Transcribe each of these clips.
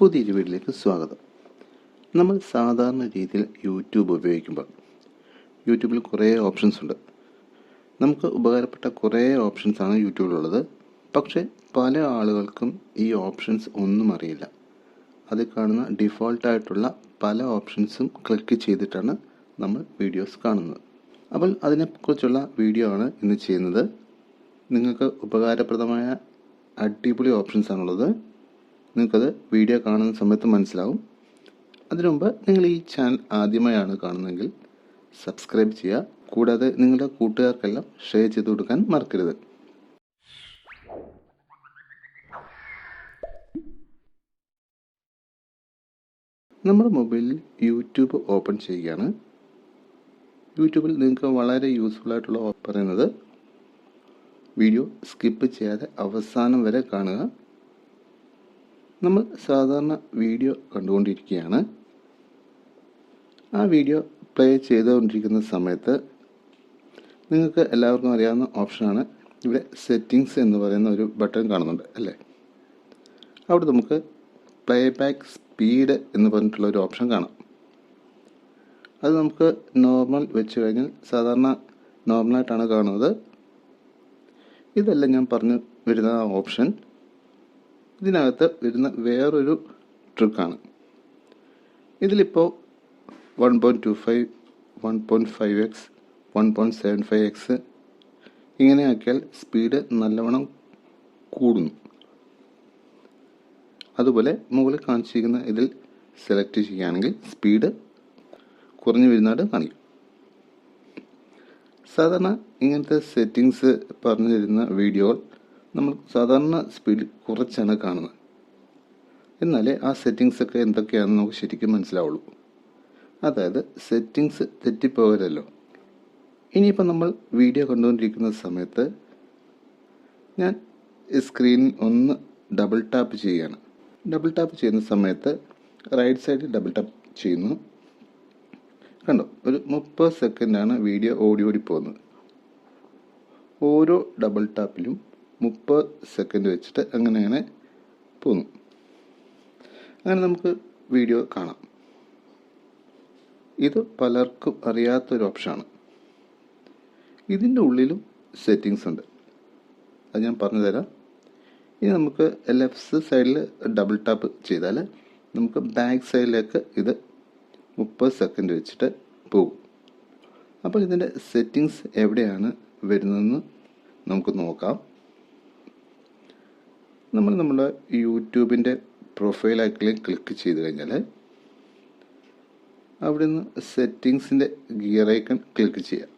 പുതിയൊരു വീഡിയോയിലേക്ക് സ്വാഗതം. നമ്മൾ സാധാരണ രീതിയിൽ യൂട്യൂബ് ഉപയോഗിക്കുമ്പോൾ യൂട്യൂബിൽ കുറേ ഓപ്ഷൻസ് ഉണ്ട്. നമുക്ക് ഉപകാരപ്പെട്ട കുറേ ഓപ്ഷൻസാണ് യൂട്യൂബിലുള്ളത്. പക്ഷേ പല ആളുകൾക്കും ഈ ഓപ്ഷൻസ് ഒന്നും അറിയില്ല. അതിൽ കാണുന്ന ഡിഫോൾട്ടായിട്ടുള്ള പല ഓപ്ഷൻസും ക്ലിക്ക് ചെയ്തിട്ടാണ് നമ്മൾ വീഡിയോസ് കാണുന്നത്. അപ്പോൾ അതിനെക്കുറിച്ചുള്ള വീഡിയോ ആണ് ഇന്ന് ചെയ്യുന്നത്. നിങ്ങൾക്ക് ഉപകാരപ്രദമായ അടിപൊളി ഓപ്ഷൻസാണുള്ളത്. നിങ്ങൾക്കത് വീഡിയോ കാണുന്ന സമയത്ത് മനസ്സിലാവും. അതിനു മുമ്പ് നിങ്ങൾ ഈ ചാനൽ ആദ്യമായാണ് കാണുന്നതെങ്കിൽ സബ്സ്ക്രൈബ് ചെയ്യുക. കൂടാതെ നിങ്ങളുടെ കൂട്ടുകാർക്കെല്ലാം ഷെയർ ചെയ്ത് കൊടുക്കാൻ മറക്കരുത്. നമ്മുടെ മൊബൈലിൽ യൂട്യൂബ് ഓപ്പൺ ചെയ്യുകയാണ്. യൂട്യൂബിൽ നിങ്ങൾക്ക് വളരെ യൂസ്ഫുൾ ആയിട്ടുള്ള പറയുന്നത് വീഡിയോ സ്കിപ്പ് ചെയ്യാതെ അവസാനം വരെ കാണുക. നമ്മൾ സാധാരണ വീഡിയോ കണ്ടുകൊണ്ടിരിക്കുകയാണ്. ആ വീഡിയോ പ്ലേ ചെയ്തുകൊണ്ടിരിക്കുന്ന സമയത്ത് നിങ്ങൾക്ക് എല്ലാവർക്കും അറിയാവുന്ന ഓപ്ഷനാണ് ഇവിടെ സെറ്റിങ്സ് എന്ന് പറയുന്ന ഒരു ബട്ടൺ കാണുന്നുണ്ട് അല്ലേ? അവിടെ നമുക്ക് പ്ലേ ബാക്ക് സ്പീഡ് എന്ന് പറഞ്ഞിട്ടുള്ള ഒരു ഓപ്ഷൻ കാണാം. അത് നമുക്ക് നോർമൽ വെച്ച് കഴിഞ്ഞാൽ സാധാരണ നോർമലായിട്ടാണ് കാണുന്നത്. ഇതല്ല ഞാൻ പറഞ്ഞു വരുന്ന ഓപ്ഷൻ. ഇതിനകത്ത് വരുന്ന വേറൊരു ട്രിക്കാണ്. ഇതിലിപ്പോൾ 1.25, 1.5x, 1.75x ഇങ്ങനെ ആക്കിയാൽ സ്പീഡ് നല്ലവണ്ണം കൂടുന്നു. അതുപോലെ മുകളിൽ കാണിച്ചിരിക്കുന്ന ഇതിൽ സെലക്ട് ചെയ്യുകയാണെങ്കിൽ സ്പീഡ് കുറഞ്ഞു വരുന്നതായിട്ട് കാണിക്കും. സാധാരണ ഇങ്ങനത്തെ സെറ്റിങ്സ് പറഞ്ഞു തരുന്ന വീഡിയോകൾ നമ്മൾ സാധാരണ സ്പീഡിൽ കുറച്ചാണ് കാണുന്നത്. എന്നാലേ ആ സെറ്റിങ്സൊക്കെ എന്തൊക്കെയാണെന്ന് നമുക്ക് ശരിക്കും മനസ്സിലാവുള്ളൂ. അതായത് സെറ്റിങ്സ് തെറ്റിപ്പോകരുതല്ലോ. ഇനിയിപ്പോൾ നമ്മൾ വീഡിയോ കണ്ടുകൊണ്ടിരിക്കുന്ന സമയത്ത് ഞാൻ സ്ക്രീനിൽ ഒന്ന് ഡബിൾ ടാപ്പ് ചെയ്യുകയാണ്. ഡബിൾ ടാപ്പ് ചെയ്യുന്ന സമയത്ത് റൈറ്റ് സൈഡിൽ ഡബിൾ ടാപ്പ് ചെയ്യുന്നു. കണ്ടോ, ഒരു 30 സെക്കൻഡാണ് വീഡിയോ ഓടി പോകുന്നത്. ഓരോ ഡബിൾ ടാപ്പിലും 30 സെക്കൻഡ് വെച്ചിട്ട് അങ്ങനെ പോകുന്നു. അങ്ങനെ നമുക്ക് വീഡിയോ കാണാം. ഇത് പലർക്കും അറിയാത്തൊരു ഓപ്ഷനാണ്. ഇതിൻ്റെ ഉള്ളിലും സെറ്റിങ്സ് ഉണ്ട്. അത് ഞാൻ പറഞ്ഞു തരാം. ഇനി നമുക്ക് ലെഫ്റ്റ് സൈഡിൽ ഡബിൾ ടാപ്പ് ചെയ്താൽ നമുക്ക് ബാക്ക് സൈഡിലേക്ക് ഇത് 30 സെക്കൻഡ് വെച്ചിട്ട് പോകും. അപ്പോൾ ഇതിൻ്റെ സെറ്റിങ്സ് എവിടെയാണ് വരുന്നതെന്ന് നമുക്ക് നോക്കാം. നമ്മൾ നമ്മുടെ യൂട്യൂബിൻ്റെ പ്രൊഫൈൽ ഐക്കണിൽ ക്ലിക്ക് ചെയ്ത് കഴിഞ്ഞാൽ അവിടെ നിന്ന് സെറ്റിങ്സിൻ്റെ ഗിയർ ഐക്കൺ ക്ലിക്ക് ചെയ്യാം.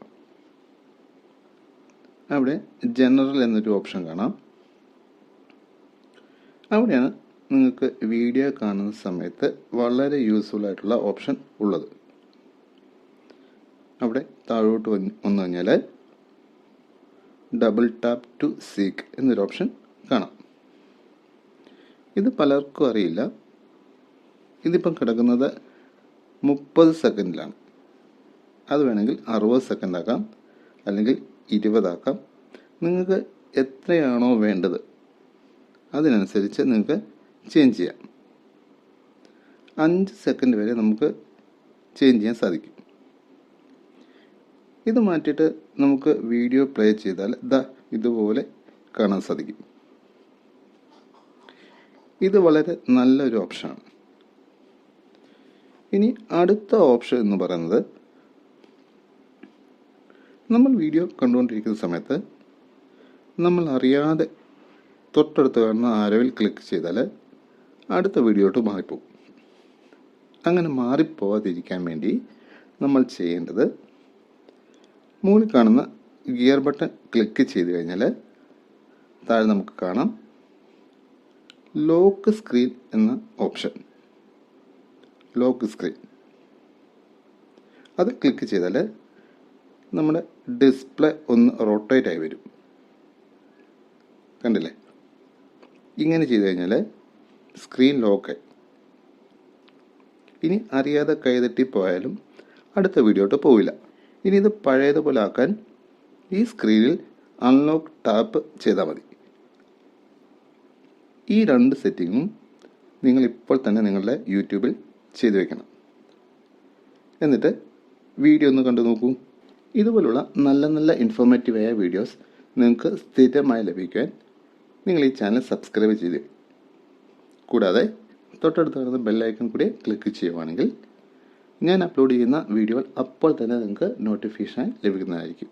അവിടെ ജനറൽ എന്നൊരു ഓപ്ഷൻ കാണാം. അവിടെയാണ് നിങ്ങൾക്ക് വീഡിയോ കാണുന്ന സമയത്ത് വളരെ യൂസ്ഫുൾ ആയിട്ടുള്ള ഓപ്ഷൻ ഉള്ളത്. അവിടെ താഴോട്ട് വന്നു കഴിഞ്ഞാൽ ഡബിൾ ടാപ്പ് ടു സീക്ക് എന്നൊരു ഓപ്ഷൻ കാണാം. ഇത് പലർക്കും അറിയില്ല. ഇതിപ്പം കിടക്കുന്നത് 30 സെക്കൻഡിലാണ്. അത് വേണമെങ്കിൽ 60 സെക്കൻഡ് ആക്കാം, അല്ലെങ്കിൽ 20 ആക്കാം. നിങ്ങൾക്ക് എത്രയാണോ വേണ്ടത് അതിനനുസരിച്ച് നിങ്ങൾക്ക് ചേഞ്ച് ചെയ്യാം. 5 സെക്കൻഡ് വരെ നമുക്ക് ചേഞ്ച് ചെയ്യാൻ സാധിക്കും. ഇത് മാറ്റിയിട്ട് നമുക്ക് വീഡിയോ പ്ലേ ചെയ്താൽ ഇതുപോലെ കാണാൻ സാധിക്കും. ഇത് വളരെ നല്ലൊരു ഓപ്ഷനാണ്. ഇനി അടുത്ത ഓപ്ഷൻ എന്ന് പറയുന്നത്, നമ്മൾ വീഡിയോ കണ്ടുകൊണ്ടിരിക്കുന്ന സമയത്ത് നമ്മൾ അറിയാതെ തൊട്ടടുത്ത് കാണുന്ന ആരോയിൽ ക്ലിക്ക് ചെയ്താൽ അടുത്ത വീഡിയോട്ട് മാറിപ്പോകും. അങ്ങനെ മാറിപ്പോവാതിരിക്കാൻ വേണ്ടി നമ്മൾ ചെയ്യേണ്ടത്, മുകളിൽ കാണുന്ന ഗിയർ ബട്ടൺ ക്ലിക്ക് ചെയ്ത് കഴിഞ്ഞാൽ താഴെ നമുക്ക് കാണാം ലോക്ക് സ്ക്രീൻ എന്ന ഓപ്ഷൻ. ലോക്ക് സ്ക്രീൻ അത് ക്ലിക്ക് ചെയ്താൽ നമ്മുടെ ഡിസ്പ്ലേ ഒന്ന് റൊട്ടേറ്റ് ആയി വരും. കണ്ടില്ലേ? ഇങ്ങനെ ചെയ്ത് കഴിഞ്ഞാൽ സ്ക്രീൻ ലോക്കായി. ഇനി അറിയാതെ കൈതട്ടിപ്പോയാലും അടുത്ത വീഡിയോട്ട് പോവില്ല. ഇനി ഇത് പഴയതുപോലെ ആക്കാൻ ഈ സ്ക്രീനിൽ അൺലോക്ക് ടാപ്പ് ചെയ്താൽ മതി. ഈ 2 സെറ്റിങ്ങും നിങ്ങൾ ഇപ്പോൾ തന്നെ നിങ്ങളുടെ യൂട്യൂബിൽ ചെയ്തു വയ്ക്കണം. എന്നിട്ട് വീഡിയോ ഒന്ന് കണ്ടു നോക്കൂ. ഇതുപോലുള്ള നല്ല നല്ല ഇൻഫോർമേറ്റീവായ വീഡിയോസ് നിങ്ങൾക്ക് സ്ഥിരമായി ലഭിക്കാൻ നിങ്ങൾ ഈ ചാനൽ സബ്സ്ക്രൈബ് ചെയ്ത് കൂടാതെ തൊട്ടടുത്ത് കാണുന്ന ബെല്ലൈക്കൺ കൂടി ക്ലിക്ക് ചെയ്യുവാണെങ്കിൽ ഞാൻ അപ്ലോഡ് ചെയ്യുന്ന വീഡിയോകൾ അപ്പോൾ തന്നെ നിങ്ങൾക്ക് നോട്ടിഫിക്കേഷനായി ലഭിക്കുന്നതായിരിക്കും.